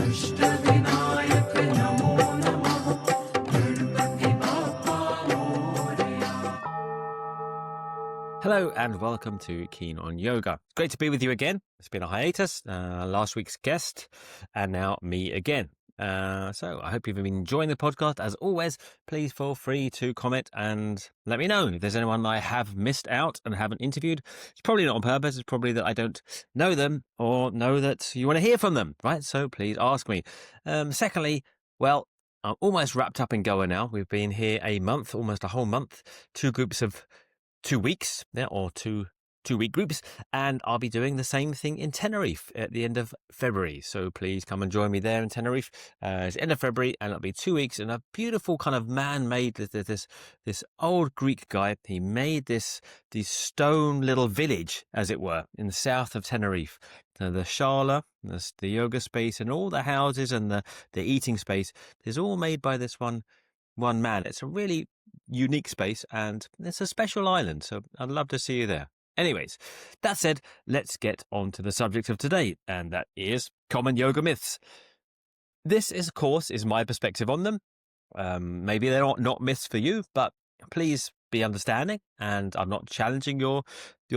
Hello and welcome to Keen on Yoga. It's great to be with you again. It's been a hiatus, last week's guest, and now me again. So I hope you've been enjoying the podcast. As always, please feel free to comment and let me know if there's anyone I have missed out and haven't interviewed. It's probably not on purpose. It's probably that I don't know them or know that you want to hear from them, right? So please ask me. Secondly, well, I'm almost wrapped up and going now. We've been here a month, almost a whole month, 2 groups of 2 weeks, or two-week groups, and I'll be doing the same thing in Tenerife at the end of February. So please come and join me there in Tenerife. It's the end of February, and it'll be 2 weeks in a beautiful kind of man-made. This old Greek guy. He made this stone little village, as it were, in the south of Tenerife. The shala, the yoga space, and all the houses and the eating space is all made by this one man. It's a really unique space and it's a special island, so I'd love to see you there. Anyways, that said, let's get on to the subject of today, and that is common yoga myths. This is, of course, my perspective on them. Maybe they're not myths for you, but please be understanding, and I'm not challenging your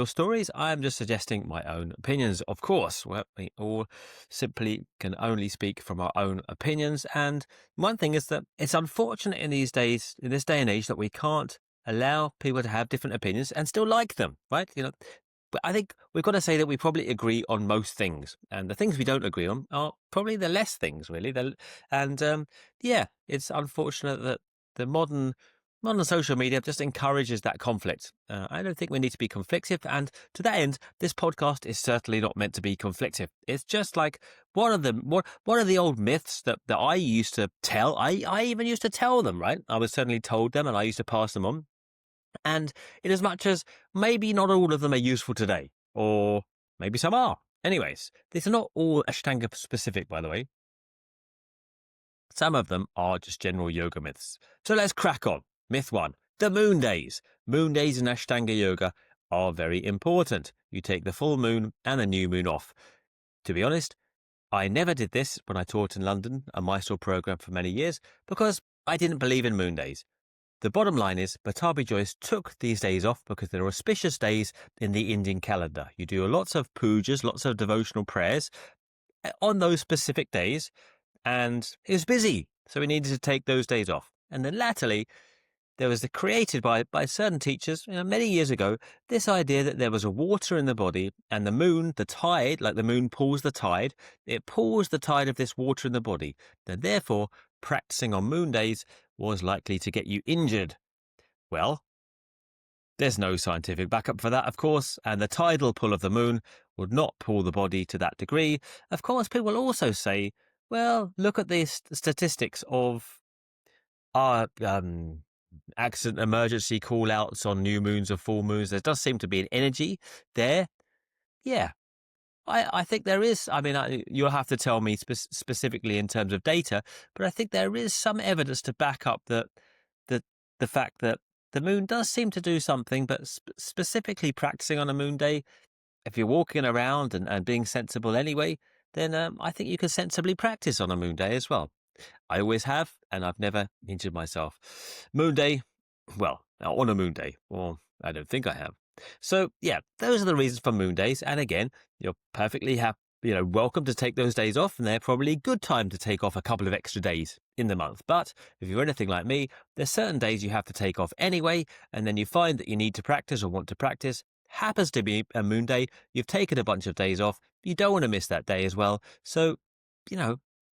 stories. I'm just suggesting my own opinions. Of course, well, we all simply can only speak from our own opinions. And one thing is that it's unfortunate in this day and age, that we can't allow people to have different opinions and still like them, right? But I think we've got to say that we probably agree on most things, and the things we don't agree on are probably the less things, really. It's unfortunate that the modern social media just encourages that conflict. I don't think we need to be conflictive, and to that end, this podcast is certainly not meant to be conflictive. It's just like one of the old myths that I used to tell. I even used to tell them, right? I was certainly told them, and I used to pass them on. And in as much as maybe not all of them are useful today, or maybe some are. Anyways, these are not all Ashtanga specific, by the way. Some of them are just general yoga myths. So let's crack on. Myth 1, the moon days. Moon days in Ashtanga yoga are very important. You take the full moon and the new moon off. To be honest, I never did this when I taught in London, a Mysore program for many years, because I didn't believe in moon days. The bottom line is, Pattabhi Jois took these days off because they're auspicious days in the Indian calendar. You do lots of pujas, lots of devotional prayers on those specific days, and he was busy, so he needed to take those days off. And then latterly, there was created by certain teachers many years ago, this idea that there was a water in the body, and the moon, the tide, like the moon pulls the tide, it pulls the tide of this water in the body. And therefore, practicing on moon days was likely to get you injured. Well, there's no scientific backup for that, of course, and the tidal pull of the moon would not pull the body to that degree. Of course, people also say, well, look at the statistics of our accident emergency call-outs on new moons or full moons. There does seem to be an energy there. Yeah, I think there is. I mean, you'll have to tell me specifically in terms of data, but I think there is some evidence to back up the fact that the moon does seem to do something, but specifically practicing on a moon day, if you're walking around and being sensible anyway, then I think you can sensibly practice on a moon day as well. I always have, and I've never injured myself. Moon day, well, on a moon day, or I don't think I have. So, yeah, those are the reasons for moon days. And again, you're perfectly welcome to take those days off, and they're probably a good time to take off a couple of extra days in the month. But if you're anything like me, there's certain days you have to take off anyway, and then you find that you need to practice or want to practice. Happens to be a moon day, you've taken a bunch of days off, you don't want to miss that day as well. So,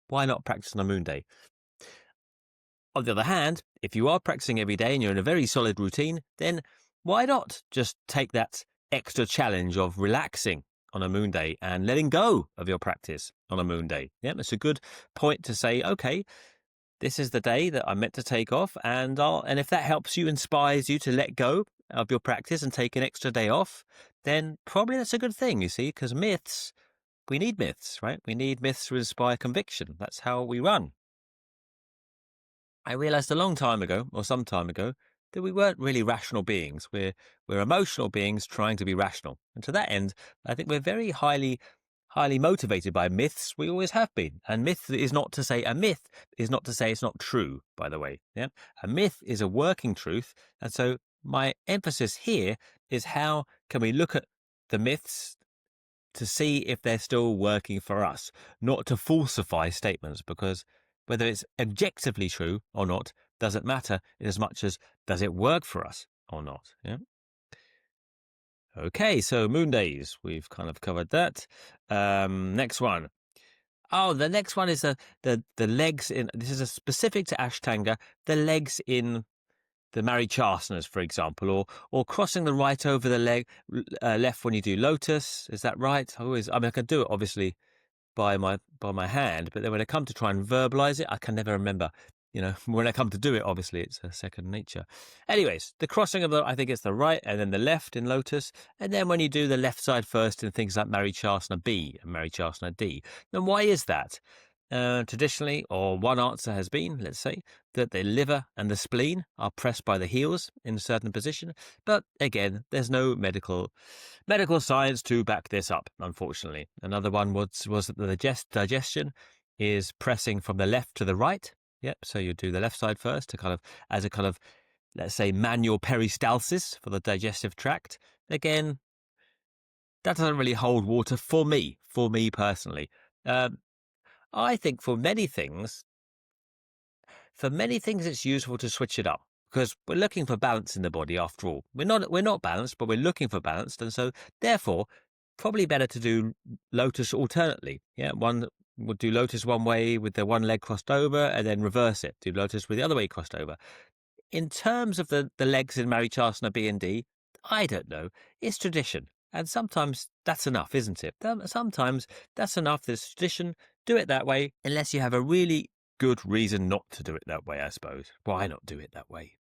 why not practice on a moon day? On the other hand, if you are practicing every day and you're in a very solid routine, then why not just take that extra challenge of relaxing on a moon day and letting go of your practice on a moon day? Yeah, it's a good point to say, okay, this is the day that I'm meant to take off, and if that helps you, inspires you to let go of your practice and take an extra day off, then probably that's a good thing, you see, because we need myths, right? We need myths to inspire conviction. That's how we run. I realized a long time ago, or some time ago, that we weren't really rational beings. We're emotional beings trying to be rational. And to that end, I think we're very highly highly motivated by myths. We always have been. And myth is not to say it's not true, by the way. Yeah. A myth is a working truth. And so my emphasis here is how can we look at the myths to see if they're still working for us, not to falsify statements, because whether it's objectively true or not doesn't matter in as much as does it work for us or not. Yeah. Okay, so moon days, we've kind of covered that. Next one. Oh, the next one is the legs in. This is a specific to Ashtanga. The legs in the Marichasanas, for example, or crossing the right over the left when you do lotus. Is that right? I can do it obviously by my hand, but then when I come to try and verbalize it, I can never remember. When I come to do it, obviously it's a second nature. Anyways, the crossing of I think it's the right and then the left in lotus, and then when you do the left side first in things like Marichasana B and Marichasana D. Then why is that? Traditionally, or one answer has been, let's say, that the liver and the spleen are pressed by the heels in a certain position. But again, there's no medical science to back this up, unfortunately. Another one was that the digestion is pressing from the left to the right. Yep. So you do the left side first to as a let's say, manual peristalsis for the digestive tract. Again, that doesn't really hold water for me personally. I think for many things, it's useful to switch it up because we're looking for balance in the body after all. We're not balanced, but we're looking for balance. And so therefore, probably better to do lotus alternately. Yeah. One would do lotus one way with the one leg crossed over and then reverse it. Do lotus with the other way crossed over. In terms of the legs in Marichasana B and D, I don't know. It's tradition. And sometimes that's enough, isn't it? Sometimes that's enough. There's tradition. Do it that way, unless you have a really good reason not to do it that way, I suppose. Why not do it that way,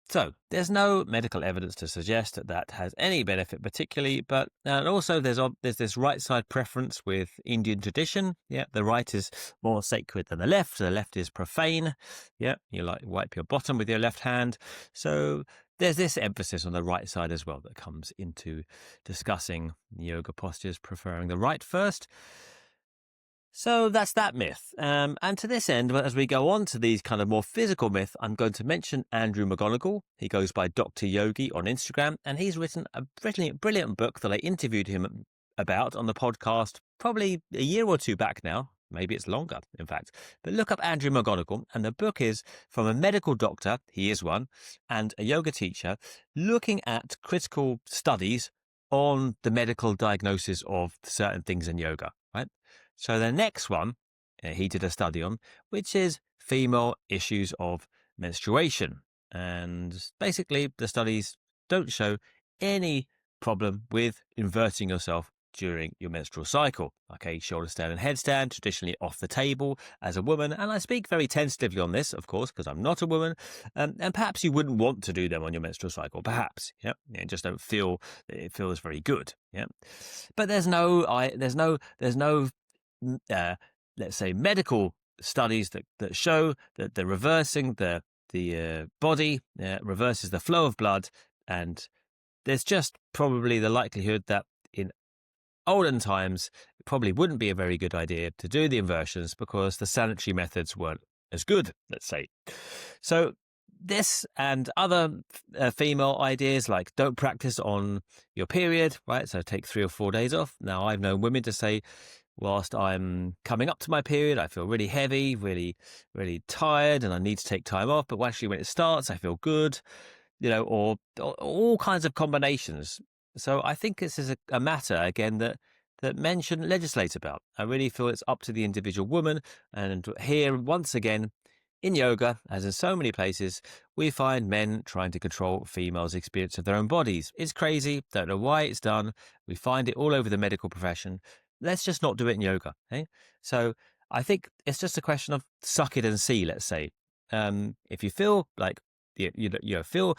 So there's no medical evidence to suggest that has any benefit particularly, but and also there's this right side preference with Indian tradition. Yeah, the right is more sacred than the left. The left is profane. Yeah, you wipe your bottom with your left hand. So there's this emphasis on the right side as well that comes into discussing yoga postures, preferring the right first. So that's that myth. And to this end, as we go on to these kind of more physical myths, I'm going to mention Andrew McGonigal. He goes by Dr. Yogi on Instagram, and he's written a brilliant book that I interviewed him about on the podcast probably a year or two back now. Maybe it's longer, in fact. But look up Andrew McGonigal, and the book is from a medical doctor, he is one, and a yoga teacher, looking at critical studies on the medical diagnosis of certain things in yoga, right? So the next one he did a study on, which is female issues of menstruation. And basically the studies don't show any problem with inverting yourself during your menstrual cycle. Okay, shoulder stand and headstand, traditionally off the table as a woman. And I speak very tentatively on this, of course, because I'm not a woman. And perhaps you wouldn't want to do them on your menstrual cycle. Perhaps, yeah. You just don't feel it feels very good. Yeah. But there's no let's say medical studies that show that the reversing the body reverses the flow of blood, and there's just probably the likelihood that in olden times it probably wouldn't be a very good idea to do the inversions because the sanitary methods weren't as good, let's say. So this and other female ideas like don't practice on your period, right? So take 3 or 4 days off. Now, I've known women to say, whilst I'm coming up to my period, I feel really heavy, really, really tired, and I need to take time off. But actually, when it starts, I feel good, or all kinds of combinations. So I think this is a matter, again, that men shouldn't legislate about. I really feel it's up to the individual woman. And here, once again, in yoga, as in so many places, we find men trying to control females' experience of their own bodies. It's crazy. Don't know why it's done. We find it all over the medical profession. Let's just not do it in yoga. Eh? So I think it's just a question of suck it and see, let's say. If you feel like you feel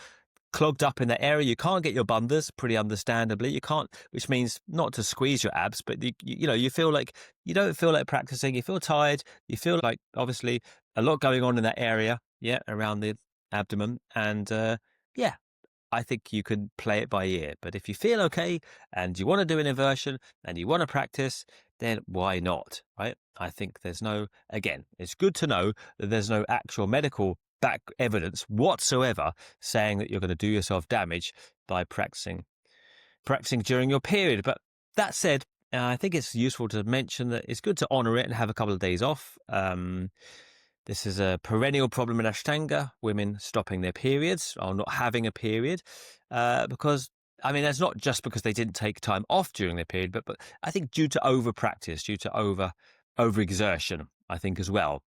clogged up in that area, you can't get your bandhas, pretty understandably. You can't, which means not to squeeze your abs, but you feel like you don't feel like practicing. You feel tired. You feel like obviously a lot going on in that area, yeah, around the abdomen, and I think you can play it by ear. But if you feel okay and you want to do an inversion and you want to practice, then why not, right? I think again, it's good to know that there's no actual medical back evidence whatsoever saying that you're going to do yourself damage by practicing during your period. But that said, I think it's useful to mention that it's good to honor it and have a couple of days off. This is a perennial problem in Ashtanga, women stopping their periods or not having a period, because, I mean, that's not just because they didn't take time off during their period, but I think due to over practice, due to overexertion, I think as well.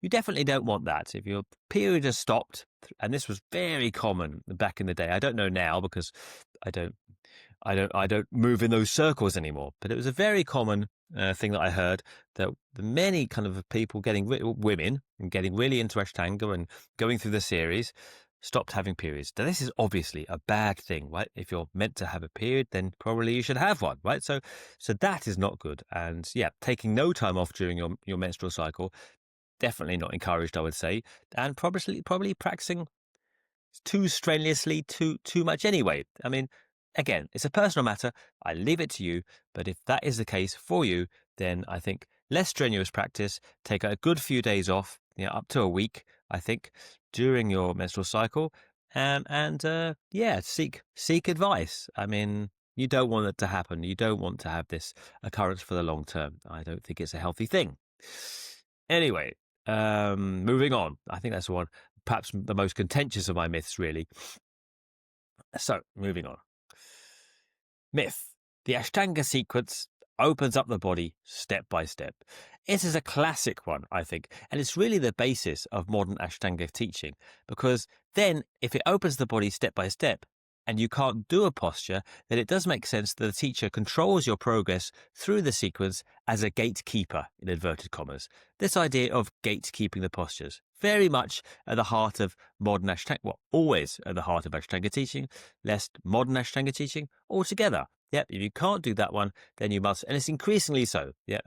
You definitely don't want that. If your period has stopped, and this was very common back in the day. I don't know now because I don't move in those circles anymore. But it was a very common thing that I heard, that the many kind of people women getting really into Ashtanga and going through the series stopped having periods. Now, this is obviously a bad thing, right? If you're meant to have a period, then probably you should have one, right? So that is not good. And yeah, taking no time off during your menstrual cycle, definitely not encouraged, I would say. And probably practicing too strenuously, too much anyway. I mean, again, it's a personal matter. I leave it to you. But if that is the case for you, then I think less strenuous practice, take a good few days off, up to a week, I think, during your menstrual cycle, and seek advice. I mean, you don't want it to happen. You don't want to have this occurrence for the long term. I don't think it's a healthy thing. Anyway, moving on. I think that's perhaps the most contentious of my myths, really. So, moving on. Myth. The Ashtanga sequence opens up the body step by step. It is a classic one, I think, and it's really the basis of modern Ashtanga teaching, because then if it opens the body step by step and you can't do a posture, then it does make sense that the teacher controls your progress through the sequence as a gatekeeper, in inverted commas. This idea of gatekeeping the postures, very much at the heart of modern Ashtanga, always at the heart of Ashtanga teaching, less modern Ashtanga teaching altogether. Yep, if you can't do that one, then you must, and it's increasingly so. Yeah,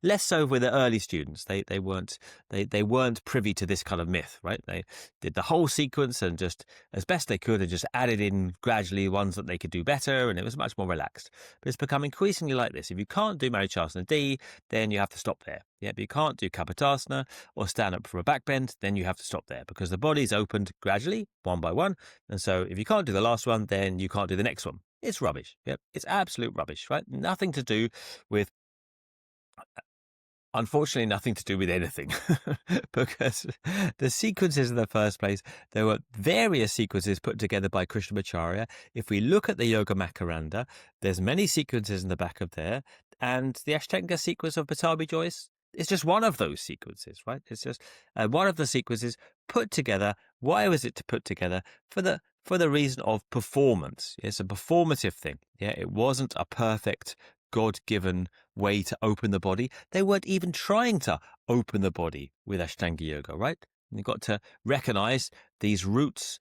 less so with the early students. They weren't privy to this kind of myth, right? They did the whole sequence and just as best they could, and just added in gradually ones that they could do better, and it was much more relaxed. But it's become increasingly like this. If you can't do Marichasana D, then you have to stop there. Yeah, but you can't do Kapotasana or stand up for a back bend, then you have to stop there, because the body's opened gradually, one by one. And so if you can't do the last one, then you can't do the next one. It's rubbish. Yep, it's absolute rubbish, right? Nothing to do with, unfortunately, nothing to do with anything, because the sequences in the first place, there were various sequences put together by Krishnamacharya. If we look at the Yoga Makaranda, there's many sequences in the back of there, and the Ashtanga sequence of Pattabhi Jois is just one of those sequences, right? It's just one of the sequences put together. Why was it put together? For the reason of performance. It's a performative thing. Yeah, it wasn't a perfect God-given way to open the body. They weren't even trying to open the body with Ashtanga Yoga, right? You've got to recognize these roots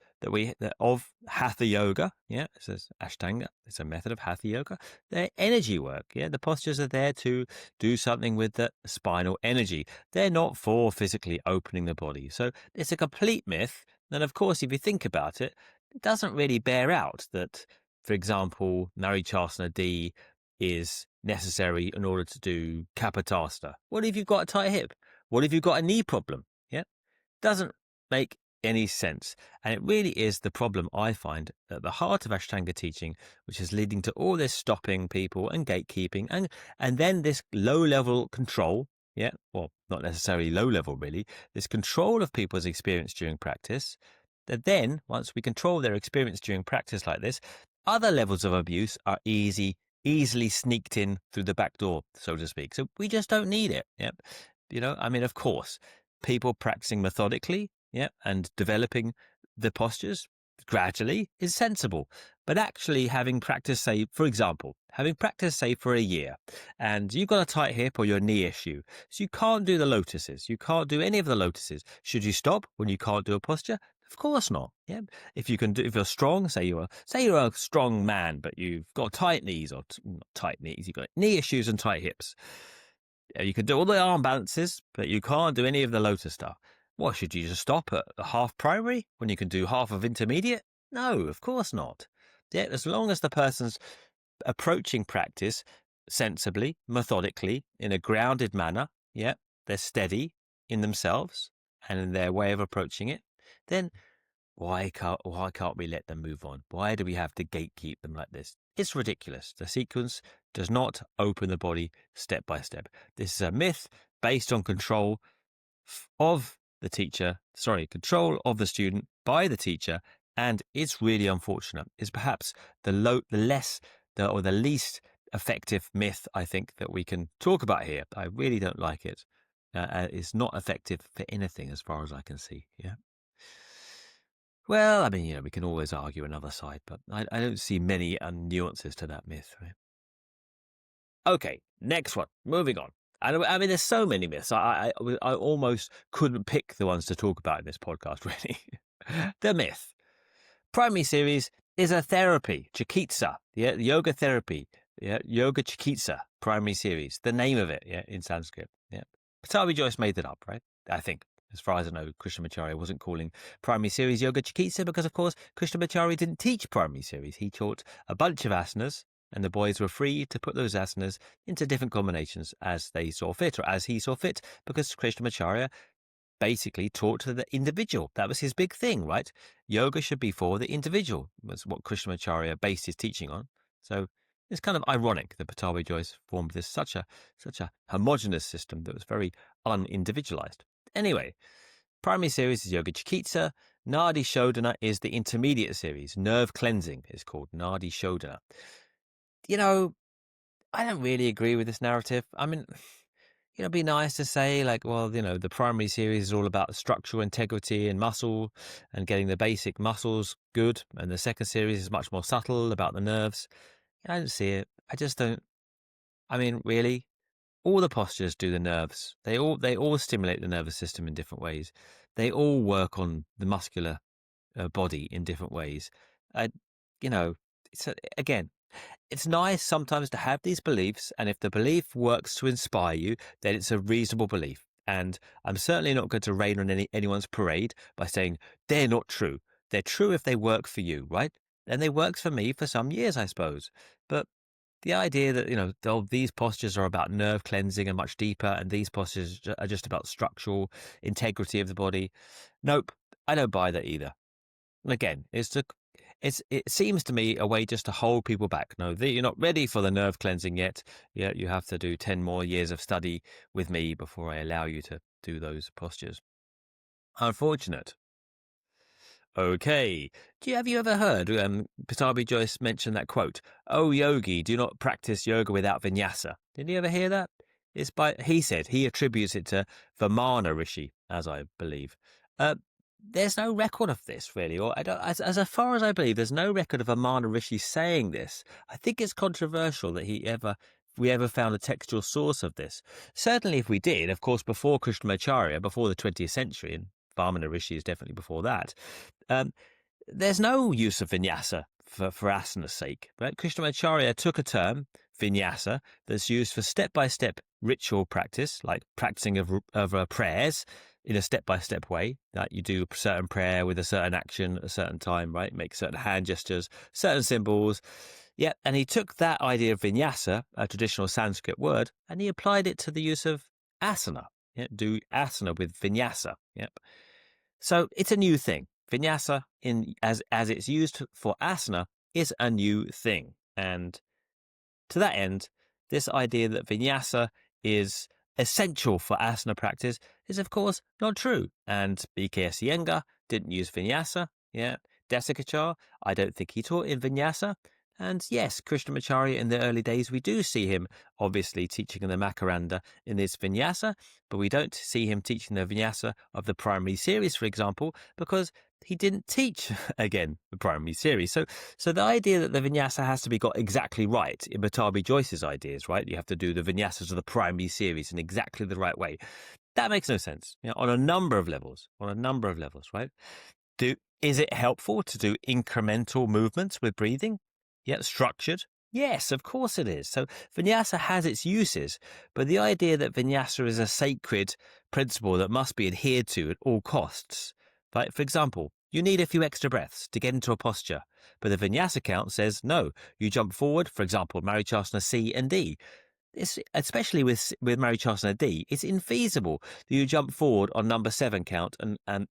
of Hatha Yoga. Yeah, it says Ashtanga. It's a method of Hatha Yoga. They're energy work. Yeah, the postures are there to do something with the spinal energy. They're not for physically opening the body. So it's a complete myth. And of course, if you think about it, it doesn't really bear out that, for example, Marichasana D is necessary in order to do Kapotasana. What if you've got a tight hip? What if you've got a knee problem? Yeah, doesn't make any sense. And it really is the problem I find at the heart of Ashtanga teaching, which is leading to all this stopping people and gatekeeping and then this low-level control. Yeah, well, not necessarily low-level, really. This control of people's experience during practice, that then, once we control their experience during practice like this, other levels of abuse are easily sneaked in through the back door, so to speak. So we just don't need it. Yep. I mean, of course, people practicing methodically, and developing the postures gradually is sensible. But actually having practice, say, for example, for a year, and you've got a tight hip or your knee issue, so you can't do the lotuses. You can't do any of the lotuses. Should you stop when you can't do a posture? Of course not. Yeah. If you're strong, say you're a strong man, but you've got tight knees or not tight knees, you've got knee issues and tight hips. You can do all the arm balances, but you can't do any of the lotus stuff. What, should you just stop at half primary when you can do half of intermediate? No, of course not. Yeah, as long as the person's approaching practice sensibly, methodically, in a grounded manner, yeah, they're steady in themselves and in their way of approaching it, then why can't we let them move on? Why do we have to gatekeep them like this? It's ridiculous. The sequence does not open the body step by step. This is a myth based on control of the teacher, control of the student by the teacher, and it's really unfortunate. It's perhaps the least effective myth I think that we can talk about here. I really don't like it. It's not effective for anything as far as I can see. Yeah. Well, I mean, we can always argue another side, but I don't see many nuances to that myth. Right? Okay, next one. Moving on. I mean, there's so many myths. I almost couldn't pick the ones to talk about in this podcast, really. The myth. Primary series is a therapy, chikitsa, yeah, yoga therapy, yeah, yoga chikitsa, primary series, the name of it, yeah, in Sanskrit, yeah. Patabi Joyce made that up, right? I think, as far as I know, Krishnamacharya wasn't calling primary series yoga chikitsa because, of course, Krishnamacharya didn't teach primary series. He taught a bunch of asanas, and the boys were free to put those asanas into different combinations as they saw fit, or as he saw fit, because Krishnamacharya basically taught to the individual. That was his big thing, right? Yoga should be for the individual, was what Krishnamacharya based his teaching on. So it's kind of ironic that Patabi Joyce formed this such a homogenous system that was very unindividualized. Anyway, primary series is Yoga Chikitsa. Nadi Shodhana is the intermediate series. Nerve cleansing is called Nadi Shodhana. I don't really agree with this narrative. I mean, it'd be nice to say, like, well, the primary series is all about structural integrity and muscle and getting the basic muscles good. And the second series is much more subtle about the nerves. I don't see it. I just don't. I mean, really, all the postures do the nerves. They all stimulate the nervous system in different ways. They all work on the muscular body in different ways. Uh, again, it's nice sometimes to have these beliefs, and if the belief works to inspire you, then it's a reasonable belief. And I'm certainly not going to rain on anyone's parade by saying they're not true. They're true if they work for you, right? And they worked for me for some years, I suppose. But the idea that, these postures are about nerve cleansing and much deeper, and these postures are just about structural integrity of the body. Nope, I don't buy that either. And again, it seems to me a way just to hold people back. No, you're not ready for the nerve cleansing yet. Yeah, you have to do 10 more years of study with me before I allow you to do those postures. Unfortunate. Okay. Have you ever heard Patabi Joyce mention that quote? "Oh, yogi, do not practice yoga without vinyasa." Did you ever hear that? He attributes it to Vamana Rishi, as I believe. There's no record of this, really, or as far as I believe, there's no record of Vamana Rishi saying this. I think it's controversial that we ever found a textual source of this. Certainly, if we did, of course, before Krishnamacharya, before the 20th century, and Vamana Rishi is definitely before that, there's no use of vinyasa for asana's sake. Right? Krishnamacharya took a term, vinyasa, that's used for step-by-step ritual practice, like practicing of prayers in a step-by-step way. That you do a certain prayer with a certain action at a certain time, right? Make certain hand gestures, certain symbols. Yeah, and he took that idea of vinyasa, a traditional Sanskrit word, and he applied it to the use of asana. Yeah, do asana with vinyasa. Yep. So it's a new thing. Vinyasa, as it's used for asana, is a new thing. And to that end, this idea that vinyasa is essential for asana practice is, of course, not true. And B.K.S. Iyengar didn't use vinyasa. Yeah. Desikachar, I don't think he taught in vinyasa. And yes, Krishnamacharya in the early days, we do see him obviously teaching in the Makaranda in this vinyasa, but we don't see him teaching the vinyasa of the primary series, for example, because he didn't teach, again, the primary series. So the idea that the vinyasa has to be got exactly right in Patabi Joyce's ideas, right? You have to do the vinyasas of the primary series in exactly the right way. That makes no sense, on a number of levels, right? Is it helpful to do incremental movements with breathing? Yet structured? Yes, of course it is. So vinyasa has its uses, but the idea that vinyasa is a sacred principle that must be adhered to at all costs. Right? For example, You need a few extra breaths to get into a posture. But the Vinyasa count says no. You jump forward, for example, Marichasana C and D. Especially with Marichasana D, it's infeasible that you jump forward on number 7 count and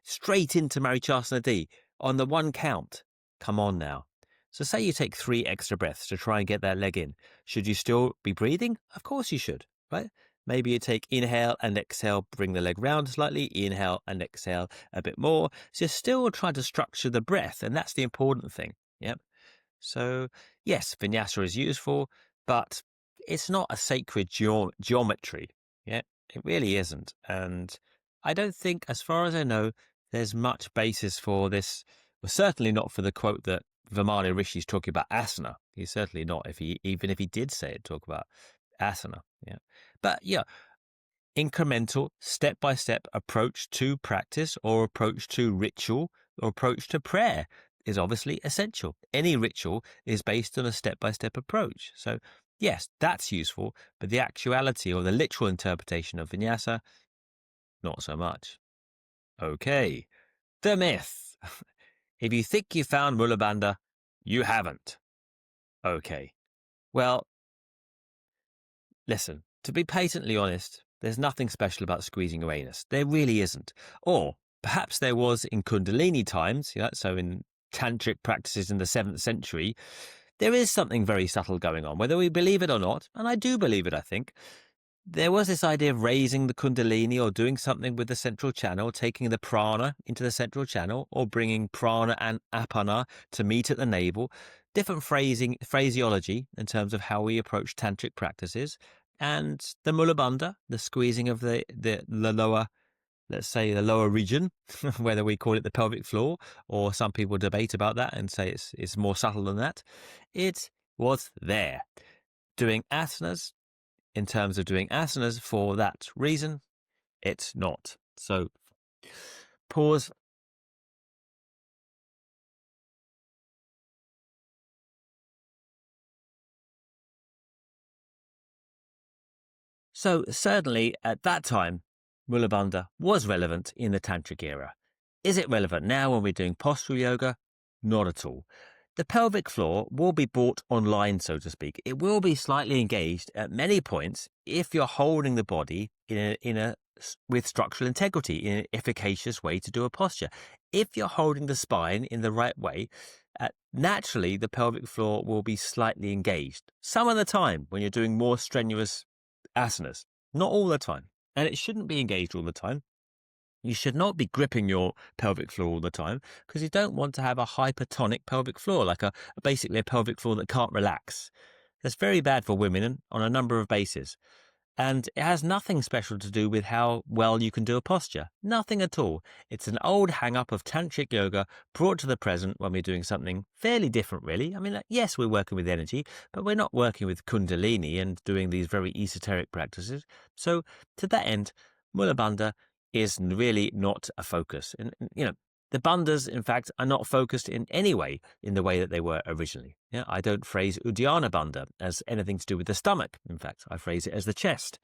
straight into Marichasana D on the 1 count. Come on now. So say you take 3 extra breaths to try and get that leg in. Should you still be breathing? Of course you should, right? Maybe you take inhale and exhale, bring the leg round slightly, inhale and exhale a bit more. So you're still trying to structure the breath, and that's the important thing. Yep. So yes, Vinyasa is useful, but it's not a sacred geometry. Yeah, it really isn't. And I don't think, as far as I know, there's much basis for this. Well, certainly not for the quote that Vimala Rishi is talking about asana. He's certainly not, even if he did say it, talk about asana. Yeah. But yeah, incremental, step-by-step approach to practice or approach to ritual or approach to prayer is obviously essential. Any ritual is based on a step-by-step approach. So yes, that's useful, but the actuality or the literal interpretation of Vinyasa, not so much. Okay, the myth. If you think you found Mula Bandha, you haven't. Okay, well, listen, to be patently honest, there's nothing special about squeezing your anus. There really isn't. Or perhaps there was in Kundalini times, so in tantric practices in the 7th century, there is something very subtle going on, whether we believe it or not, and I do believe it, I think. There was this idea of raising the Kundalini or doing something with the central channel, taking the prana into the central channel or bringing prana and apana to meet at the navel. Different phraseology in terms of how we approach tantric practices. And the Mula Bandha, the squeezing of the lower, let's say the lower region, whether we call it the pelvic floor, or some people debate about that and say it's more subtle than that. It was there. Doing asanas, in terms of doing asanas for that reason, it's not. So pause. So certainly at that time, Mula Bandha was relevant in the tantric era. Is it relevant now when we're doing postural yoga? Not at all. The pelvic floor will be brought online, so to speak. It will be slightly engaged at many points if you're holding the body with structural integrity in an efficacious way to do a posture. If you're holding the spine in the right way, naturally the pelvic floor will be slightly engaged. Some of the time when you're doing more strenuous asanas, not all the time. And it shouldn't be engaged all the time. You should not be gripping your pelvic floor all the time because you don't want to have a hypertonic pelvic floor, like basically a pelvic floor that can't relax. That's very bad for women on a number of bases. And it has nothing special to do with how well you can do a posture. Nothing at all. It's an old hang-up of tantric yoga brought to the present when we're doing something fairly different, really. I mean, yes, we're working with energy, but we're not working with Kundalini and doing these very esoteric practices. So to that end, Mula Bandha is really not a focus. And the bandhas, in fact, are not focused in any way in the way that they were originally. Yeah, I don't phrase Uddiyana Bandha as anything to do with the stomach. In fact, I phrase it as the chest.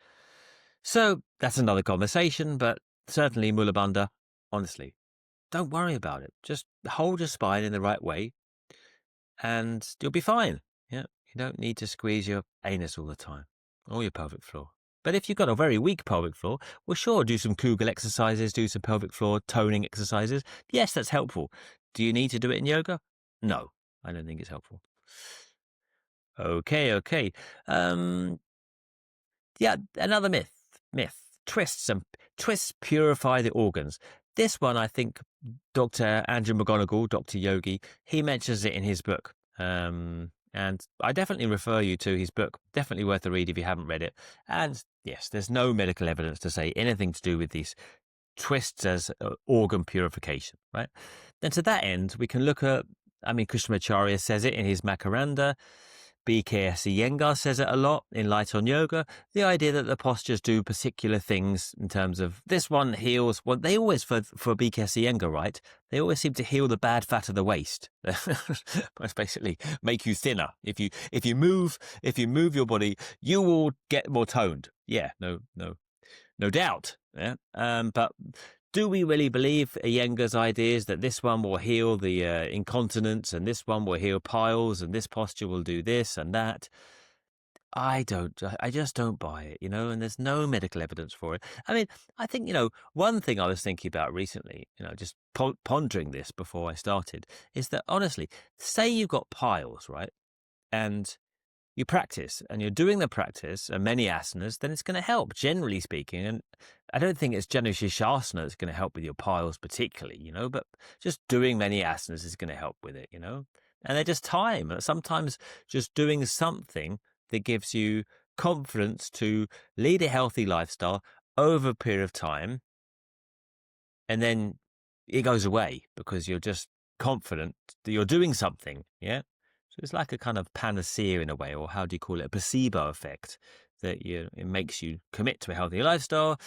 So that's another conversation, but certainly Mula Bandha, honestly, don't worry about it. Just hold your spine in the right way and you'll be fine. Yeah, you don't need to squeeze your anus all the time or your pelvic floor. But if you've got a very weak pelvic floor, well, sure, do some Kegel exercises, do some pelvic floor toning exercises. Yes, that's helpful. Do you need to do it in yoga? No, I don't think it's helpful. Okay. Yeah, another myth. Twists purify the organs. This one, I think, Dr. Andrew McGonigal, Dr. Yogi, he mentions it in his book. And I definitely refer you to his book. Definitely worth a read if you haven't read it. And yes, there's no medical evidence to say anything to do with these twists as organ purification, right? Then to that end, we can look at, Krishnamacharya says it in his Makaranda. BKS Iyengar says it a lot in Light on Yoga. The idea that the postures do particular things in terms of this one heals. Well, they always, for BKS Iyengar, right? They always seem to heal the bad fat of the waist. That's basically make you thinner. If you move your body, you will get more toned. Yeah, no doubt. Yeah. But do we really believe Iyengar's ideas that this one will heal the incontinence and this one will heal piles and this posture will do this and that? I don't. I just don't buy it, and there's no medical evidence for it. I mean, I think, one thing I was thinking about recently, just pondering this before I started, is that honestly, say you've got piles, right? And you practice and you're doing the practice and many asanas, then it's going to help, generally speaking. And I don't think it's Janu Shirshasana that's going to help with your piles particularly, but just doing many asanas is going to help with it, And they're just time. Sometimes just doing something that gives you confidence to lead a healthy lifestyle over a period of time, and then it goes away because you're just confident that you're doing something, yeah? So it's like a kind of panacea in a way, or how do you call it, a placebo effect, that it makes you commit to a healthier lifestyle,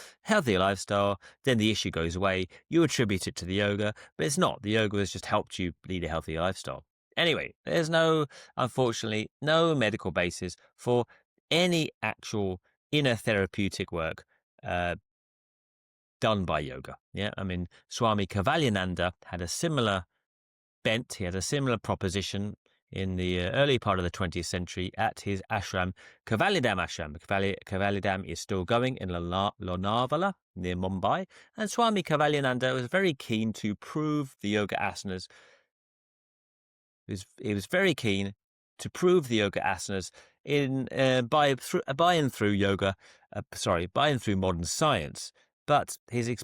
then the issue goes away, you attribute it to the yoga, but it's not. The yoga has just helped you lead a healthier lifestyle. Anyway, there's unfortunately, no medical basis for any actual inner therapeutic work done by yoga. Yeah, I mean, Swami Kaivalyananda had a similar bent. He had a similar proposition in the early part of the 20th century at his ashram, Kaivalyadam ashram. Kaivalyadam is still going in Lonavala near Mumbai, and Swami Kaivalyananda was very keen to prove the yoga asanas. He was very keen to prove the yoga asanas by and through yoga, by and through modern science. But his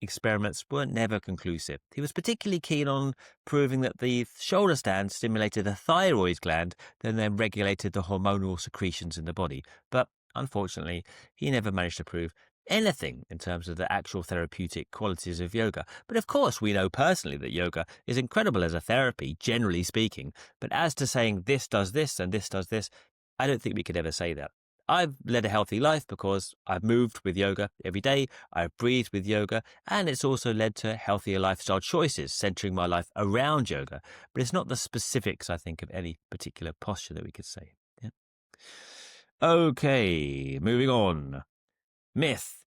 experiments were never conclusive. He was particularly keen on proving that the shoulder stand stimulated the thyroid gland, then regulated the hormonal secretions in the body. But unfortunately, he never managed to prove anything in terms of the actual therapeutic qualities of yoga. But of course, we know personally that yoga is incredible as a therapy, generally speaking. But as to saying this does this and this does this, I don't think we could ever say that. I've led a healthy life because I've moved with yoga every day, I've breathed with yoga, and it's also led to healthier lifestyle choices, centering my life around yoga. But it's not the specifics, I think, of any particular posture that we could say. Yeah. Okay, moving on. Myth.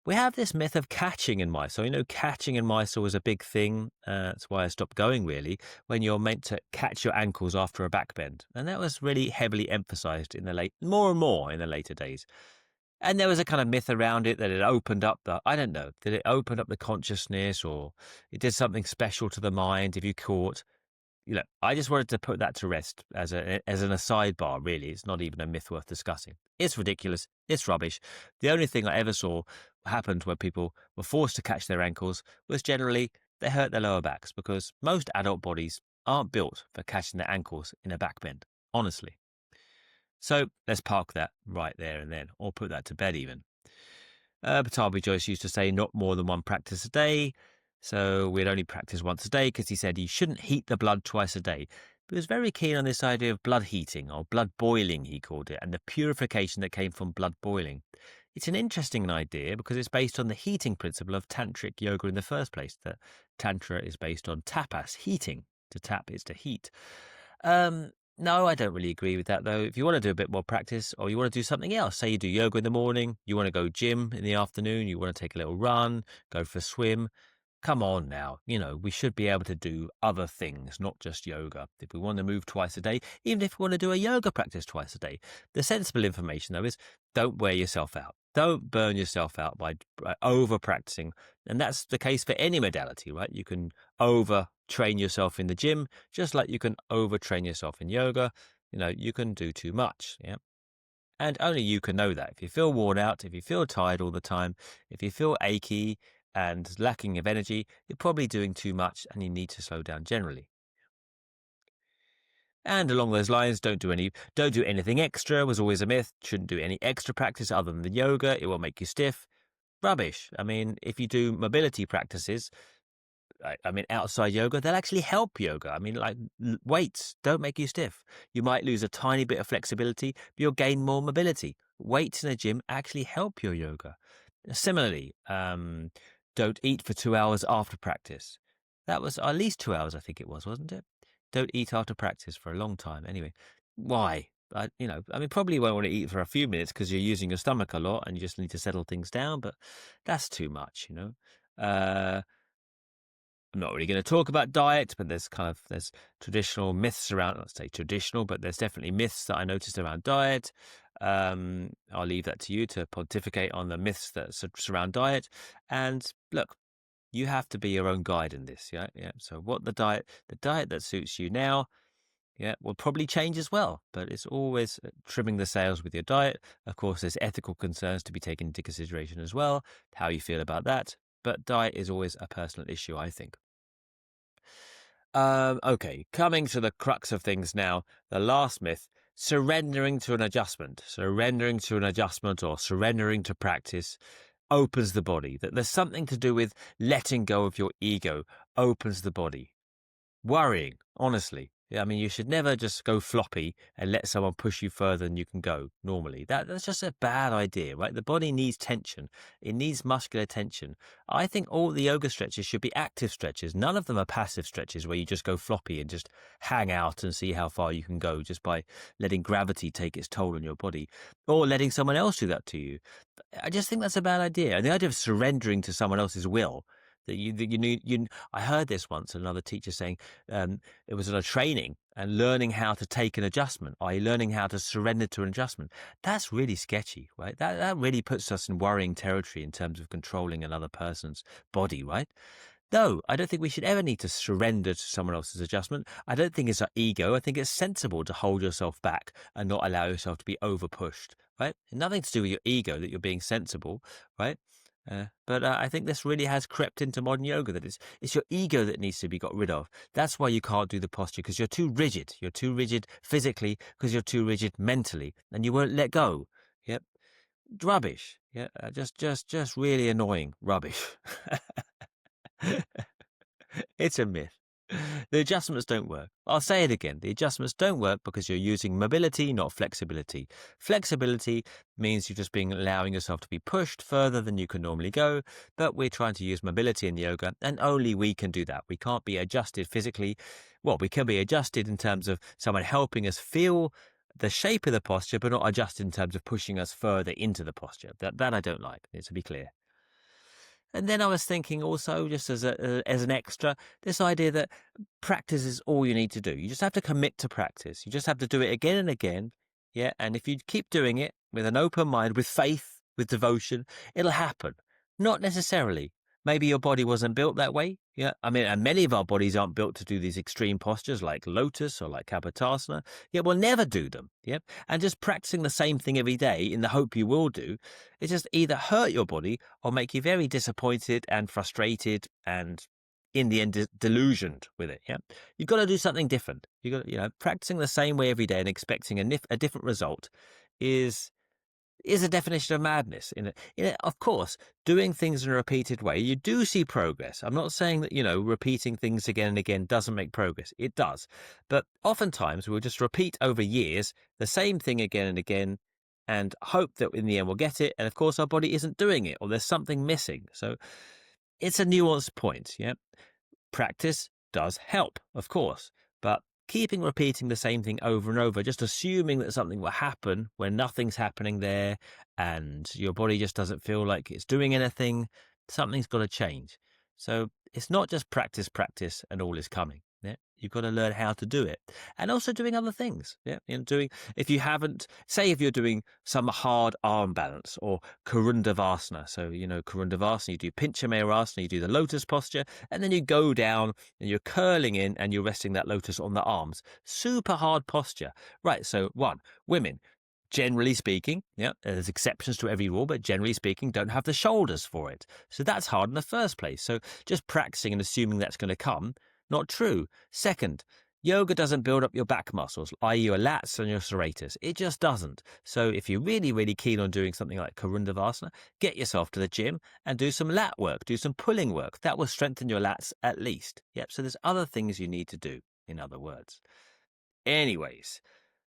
We have this myth of catching in Mysore. Catching in Mysore was a big thing. That's why I stopped going, really, when you're meant to catch your ankles after a back bend. And that was really heavily emphasized more and more in the later days. And there was a kind of myth around it that it opened up did it open up the consciousness, or it did something special to the mind if you caught. I just wanted to put that to rest as an aside bar, really. It's not even a myth worth discussing. It's ridiculous. It's rubbish. The only thing I ever saw happened when people were forced to catch their ankles was generally they hurt their lower backs, because most adult bodies aren't built for catching their ankles in a back bend, honestly. So let's park that right there and then, or put that to bed even. Patabi Joyce used to say not more than one practice a day. So we'd only practice once a day because he said you shouldn't heat the blood twice a day. He was very keen on this idea of blood heating, or blood boiling, he called it, and the purification that came from blood boiling. It's an interesting idea because it's based on the heating principle of tantric yoga in the first place. That tantra is based on tapas, heating. To tap is to heat. No, I don't really agree with that, though. If you want to do a bit more practice, or you want to do something else, say you do yoga in the morning, you want to go gym in the afternoon, you want to take a little run, go for a swim, come on now. We should be able to do other things, not just yoga. If we want to move twice a day, even if we want to do a yoga practice twice a day. The sensible information, though, is don't wear yourself out. Don't burn yourself out by over practicing. And that's the case for any modality, right? You can over train yourself in the gym, just like you can over train yourself in yoga. You can do too much. Yeah. And only you can know that. If you feel worn out, if you feel tired all the time, if you feel achy and lacking of energy, you're probably doing too much and you need to slow down generally. And along those lines, don't do anything extra was always a myth. Shouldn't do any extra practice other than the yoga. It will make you stiff. Rubbish. I mean, if you do mobility practices, outside yoga, they'll actually help yoga. I mean, like weights don't make you stiff. You might lose a tiny bit of flexibility, but you'll gain more mobility. Weights in a gym actually help your yoga. Similarly, don't eat for 2 hours after practice. That was at least 2 hours, I think it was, wasn't it? Don't eat after practice for a long time. Anyway, why? Probably you won't want to eat for a few minutes because you're using your stomach a lot and you just need to settle things down, but that's too much, I'm not really going to talk about diet, but there's traditional myths around. Let's say traditional, but there's definitely myths that I noticed around diet. I'll leave that to you to pontificate on the myths that surround diet. And look, you have to be your own guide in this. Yeah. So what the diet that suits you now, will probably change as well. But it's always trimming the sails with your diet. Of course, there's ethical concerns to be taken into consideration as well, how you feel about that. But diet is always a personal issue, I think. Okay, coming to the crux of things now, the last myth, surrendering to an adjustment. Surrendering to an adjustment or surrendering to practice opens the body. That there's something to do with letting go of your ego, opens the body. Worrying, honestly. I mean, you should never just go floppy and let someone push you further than you can go normally. That's just a bad idea, right? The body needs tension. It needs muscular tension. I think all the yoga stretches should be active stretches. None of them are passive stretches where you just go floppy and just hang out and see how far you can go just by letting gravity take its toll on your body or letting someone else do that to you. I just think that's a bad idea. And the idea of surrendering to someone else's will, that you need. I heard this once, another teacher saying, it was on a training and learning how to take an adjustment, i.e. learning how to surrender to an adjustment. That's really sketchy, right? That really puts us in worrying territory in terms of controlling another person's body, right? No, I don't think we should ever need to surrender to someone else's adjustment. I don't think it's our ego. I think it's sensible to hold yourself back and not allow yourself to be over pushed, right? Nothing to do with your ego, that you're being sensible, right? But I think this really has crept into modern yoga, that it's your ego that needs to be got rid of. That's why you can't do the posture, because you're too rigid. You're too rigid physically because you're too rigid mentally, and you won't let go. Yep, rubbish. Yeah, just really annoying rubbish. It's a myth. The adjustments don't work. I'll say it again. The adjustments don't work because you're using mobility, not flexibility. Flexibility means you're just allowing yourself to be pushed further than you can normally go, but we're trying to use mobility in yoga, and only we can do that. We can't be adjusted physically. Well, we can be adjusted in terms of someone helping us feel the shape of the posture, but not adjusted in terms of pushing us further into the posture. That I don't like, to be clear. And then I was thinking also, just as an extra, this idea that practice is all you need to do. You just have to commit to practice. You just have to do it again and again. Yeah. And if you keep doing it with an open mind, with faith, with devotion, it'll happen. Not necessarily. Maybe your body wasn't built that way. Yeah. I mean, and many of our bodies aren't built to do these extreme postures like lotus or like kapotasana. Yeah, we'll never do them. Yeah. And just practicing the same thing every day in the hope you will do, it just either hurt your body or make you very disappointed and frustrated and in the end delusioned with it. Yeah. You've got to do something different. You got practicing the same way every day and expecting a different result is a definition of madness. Of course, doing things in a repeated way, you do see progress. I'm not saying that, repeating things again and again doesn't make progress. It does. But oftentimes we'll just repeat over years the same thing again and again and hope that in the end we'll get it. And of course, our body isn't doing it, or there's something missing. So it's a nuanced point. Yeah. Practice does help, of course, but keeping repeating the same thing over and over, just assuming that something will happen when nothing's happening there and your body just doesn't feel like it's doing anything, something's got to change. So it's not just practice, and all is coming. Yeah, you've got to learn how to do it, and also doing other things. Yeah, if you haven't, say if you're doing some hard arm balance or Karundavasana. So Karundavasana, you do Pincha Mayurasana, you do the lotus posture, and then you go down and you're curling in and you're resting that lotus on the arms. Super hard posture, right? So women, generally speaking, there's exceptions to every rule, but generally speaking, don't have the shoulders for it. So that's hard in the first place. So just practicing and assuming that's going to come, not true. Second, yoga doesn't build up your back muscles, i.e. your lats and your serratus. It just doesn't. So if you're really, really keen on doing something like Karundavasana, get yourself to the gym and do some lat work, do some pulling work. That will strengthen your lats at least. Yep. So there's other things you need to do, in other words. Anyways,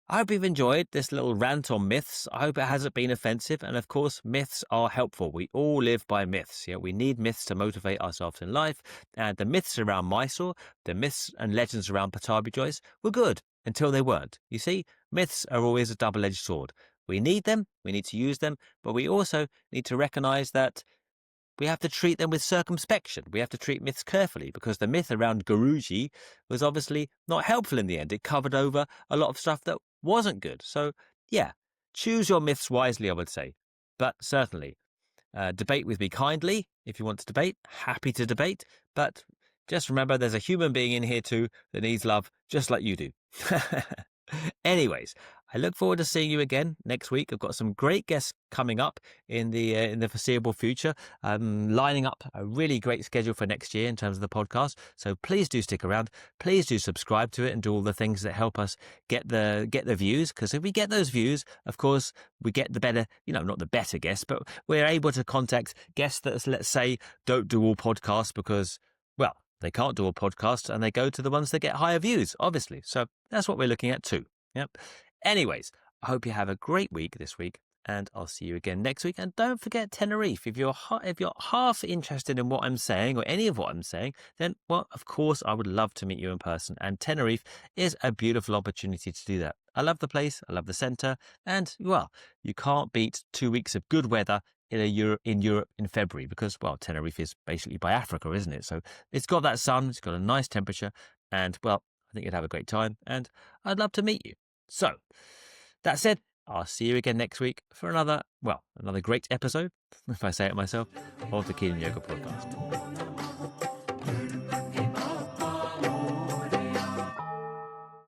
I hope you've enjoyed this little rant on myths. I hope it hasn't been offensive. And of course, myths are helpful. We all live by myths. Yeah, we need myths to motivate ourselves in life. And the myths around Mysore, the myths and legends around Patabi Joyce were good until they weren't. You see, myths are always a double-edged sword. We need them, we need to use them, but we also need to recognize that we have to treat them with circumspection. We have to treat myths carefully, because the myth around Guruji was obviously not helpful in the end. It covered over a lot of stuff that wasn't good. So, yeah, choose your myths wisely, I would say. But certainly, debate with me kindly if you want to debate. Happy to debate. But just remember, there's a human being in here too that needs love, just like you do. Anyways, I look forward to seeing you again next week. I've got some great guests coming up in the foreseeable future. I'm lining up a really great schedule for next year in terms of the podcast. So please do stick around. Please do subscribe to it and do all the things that help us get the views. Because if we get those views, of course, we get the better, not the better guests, but we're able to contact guests that, let's say, don't do all podcasts because, well, they can't do a podcast, and they go to the ones that get higher views, obviously. So that's what we're looking at too. Yep. Anyways, I hope you have a great week this week, and I'll see you again next week. And don't forget Tenerife. If you're half interested in what I'm saying or any of what I'm saying, then, well, of course, I would love to meet you in person. And Tenerife is a beautiful opportunity to do that. I love the place. I love the centre. And, well, you can't beat 2 weeks of good weather in Europe in February, because, well, Tenerife is basically by Africa, isn't it? So it's got that sun, it's got a nice temperature, and, well, I think you'd have a great time, and I'd love to meet you. So, that said, I'll see you again next week for another great episode, if I say it myself, of the Keen Yoga Podcast.